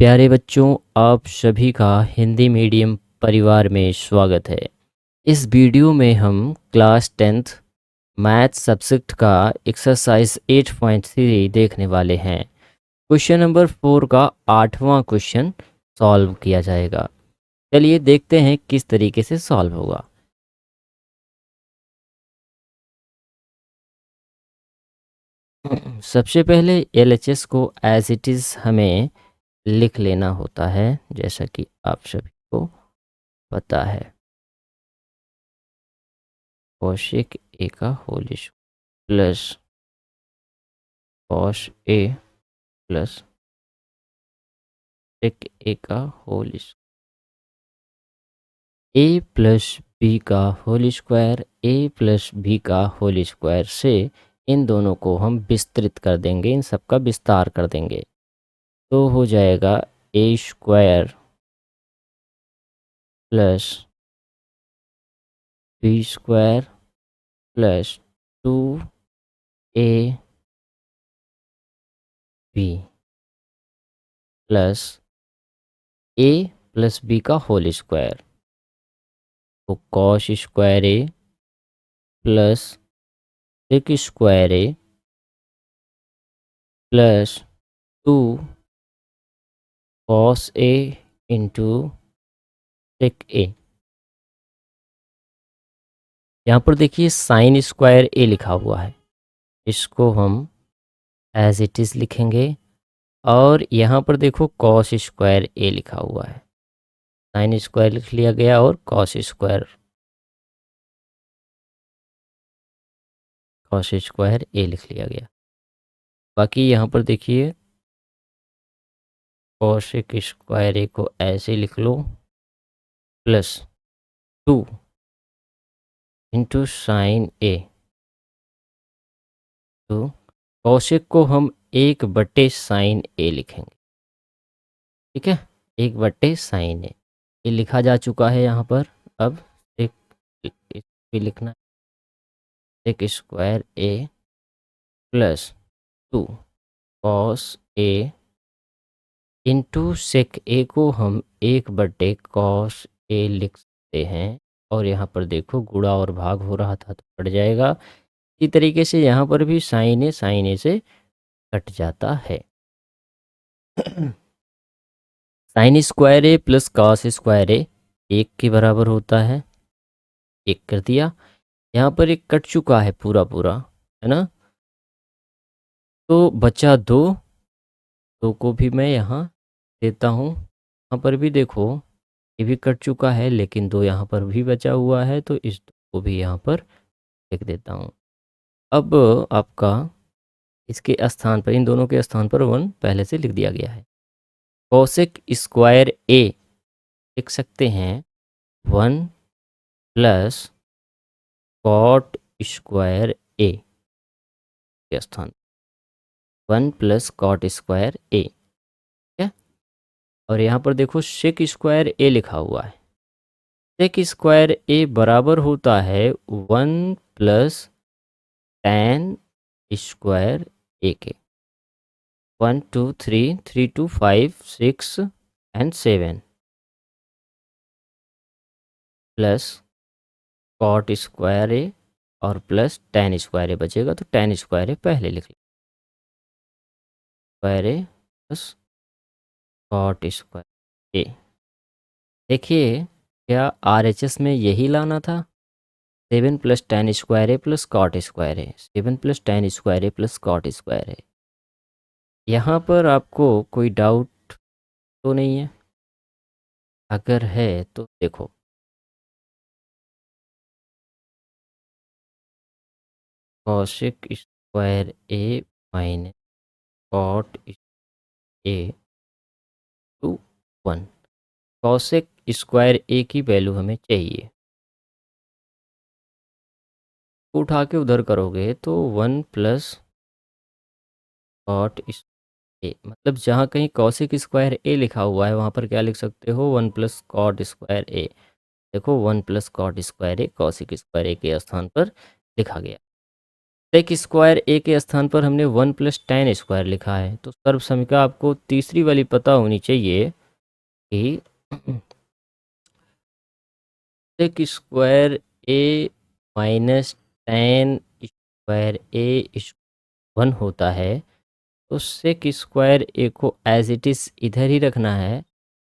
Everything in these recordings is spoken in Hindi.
प्यारे बच्चों, आप सभी का हिंदी मीडियम परिवार में स्वागत है। इस वीडियो में हम क्लास 10th मैथ सब्जेक्ट का एक्सरसाइज 8.3 देखने वाले हैं। क्वेश्चन नंबर 4 का 8वां क्वेश्चन सॉल्व किया जाएगा। चलिए देखते हैं किस तरीके से सॉल्व होगा। सबसे पहले एलएचएस को एज इट इज़ हमें लिख लेना होता है, जैसा कि आप सभी को पता है। कौशिक ए का whole plus cos A plus टेक ए का होल ए प्लस बी का होल स्क्वायर ए प्लस बी का होल स्क्वायर से इन दोनों को हम विस्तृत कर देंगे, इन सब का विस्तार कर देंगे। तो हो जाएगा a square plus b square plus 2ab plus a plus B का होल स्क्वायर। तो cos square A plus sec square A plus 2 cos a into sec a. यहाँ पर देखिए साइन स्क्वायर ए लिखा हुआ है, इसको हम एज इट इज़ लिखेंगे। और यहाँ पर देखो कॉस स्क्वायर ए लिखा हुआ है, साइन स्क्वायर लिख लिया गया और कॉस स्क्वायर ए लिख लिया गया। बाकी यहाँ पर देखिए कॉशिक स्क्वायर ए को ऐसे लिख लो प्लस 2 इंटू साइन ए। तो कौशिक को हम 1/साइन ए लिखेंगे, ठीक है। 1/साइन ए ये लिखा जा चुका है यहाँ पर। अब एक भी लिखना है, एक square A plus 2 cos a into sec ए को हम 1/कॉस ए लिख सकते हैं। और यहाँ पर देखो गुणा और भाग हो रहा था तो कट जाएगा। इसी तरीके से यहाँ पर भी साइन ए से कट जाता है। साइन स्क्वायर ए प्लस कॉस स्क्वायर ए 1 के बराबर होता है, 1 कर दिया। यहाँ पर एक कट चुका है पूरा पूरा, है ना। तो बचा 2, 2 को भी मैं यहाँ देता हूँ। यहाँ पर भी देखो ये भी कट चुका है, लेकिन 2 यहाँ पर भी बचा हुआ है, तो इस 2 को भी यहाँ पर लिख देता हूँ। अब आपका इसके स्थान पर, इन दोनों के स्थान पर 1 पहले से लिख दिया गया है। कॉसेक स्क्वायर ए लिख सकते हैं 1 प्लस कॉट स्क्वायर ए के स्थान 1 प्लस कॉट स्क्वायर ए, ठीक है। और यहाँ पर देखो सेक स्क्वायर ए लिखा हुआ है। सेक स्क्वायर ए बराबर होता है 1 प्लस tan स्क्वायर ए के। 1 2 3 3 2 5 6 एंड 7 प्लस कॉट स्क्वायर ए और प्लस tan स्क्वायर ए बचेगा, तो tan स्क्वायर ए पहले लिख लो, स्क्वायर ए प्लस कॉट स्क्वायर ए। देखिए क्या RHS में यही लाना था, 7 प्लस tan स्क्वायर ए प्लस कॉट स्क्वायर ए, 7 प्लस tan स्क्वायर ए प्लस कॉट स्क्वायर ए। यहाँ पर आपको कोई डाउट तो नहीं है? अगर है तो देखो, cosec square a minus cot a to 1। Cosec square a की वैल्यू हमें चाहिए, उठा के उधर करोगे तो 1 प्लस कॉट ए, मतलब जहाँ कहीं कौशिक स्क्वायर ए लिखा हुआ है वहाँ पर क्या लिख सकते हो, 1 प्लस कॉट स्क्वायर ए। देखो 1 प्लस कॉट स्क्वायर ए कौशिक स्क्वायर ए के स्थान पर लिखा गया। सेक स्क्वायर ए के स्थान पर हमने 1 + tan² लिखा है, तो सर्व समीकरण आपको तीसरी वाली पता होनी चाहिए कि सेक square a minus tan square ए 1 होता है। तो सेक स्क्वायर ए को एज इट इज़ इधर ही रखना है,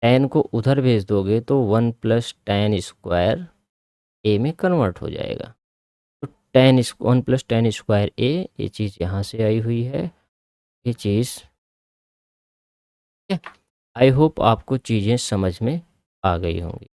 tan को उधर भेज दोगे तो 1 + tan² ए में कन्वर्ट हो जाएगा। तो 1 + tan² ए, ये चीज़ यहाँ से आई हुई है, ये चीज़। आई होप आपको चीज़ें समझ में आ गई होंगी।